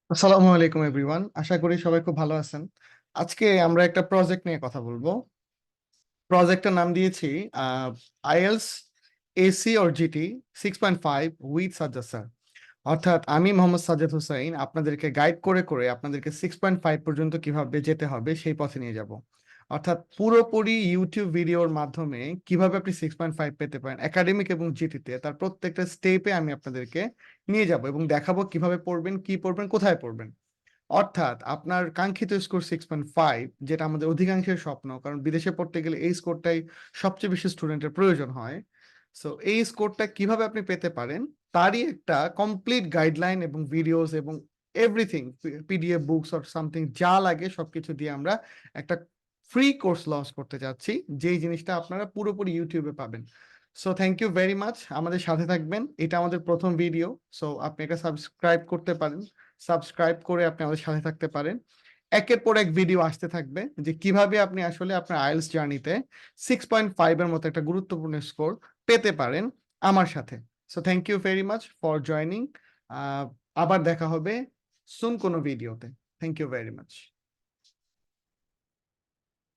আসসালামু আলাইকুম এভরিওয়ান, আশা করি সবাই খুব ভালো আছেন। আজকে আমরা একটা প্রজেক্ট নিয়ে কথা বলবো। প্রজেক্টের নাম দিয়েছি IELTS AC or GT 6.5 with Sajjad sir. অর্থাৎ আমি মোহাম্মদ সাজ্জাদ হোসাইন আপনাদেরকে গাইড করে করে আপনাদেরকে 6.5 পর্যন্ত কিভাবে যেতে হবে সেই পথে নিয়ে যাব। অর্থাৎ পুরোপুরি ইউটিউব ভিডিওর মাধ্যমে কিভাবে আপনি 6.5 পেতে পারেন একাডেমিক এবং জিটিতে, তার প্রত্যেকটা স্টেপে আমি আপনাদেরকে নিয়ে যাব এবং দেখাবো কিভাবে পড়বেন, কি পড়বেন, কোথায় পড়বেন। অর্থাৎ আপনার কাঙ্ক্ষিত স্কোর 6.5, যেটা আমাদের অধিকাংশের স্বপ্ন, কারণ বিদেশে পড়তে গেলে এই স্কোরটাই সবচেয়ে বেশি স্টুডেন্টের প্রয়োজন হয়। সো এই স্কোরটা কিভাবে আপনি পেতে পারেন তারই একটা কমপ্লিট গাইডলাইন এবং ভিডিওস এবং everything, PDF books or something যা লাগে সবকিছু দিয়ে আমরা একটা ফ্রি কোর্স লঞ্চ করতে যাচ্ছি, যেই জিনিসটা আপনারা পুরোপুরি ইউটিউবে পাবেন। So thank you very much, আমাদের সাথে থাকবেন। এটা আমাদের প্রথম ভিডিও, সো আপনি এটা সাবস্ক্রাইব করতে পারেন। সাবস্ক্রাইব করে আপনি আমাদের সাথে থাকতে পারেন। একের পর এক ভিডিও আসতে থাকবে যে কিভাবে আপনি আসলে আপনার আইএলটিএস জার্নিতে 6.5 এর মতো একটা গুরুত্বপূর্ণ স্কোর পেতে পারেন আমার সাথে। So thank you very much for joining. আবার দেখা হবে সুন কোনো ভিডিওতে। Thank you very much.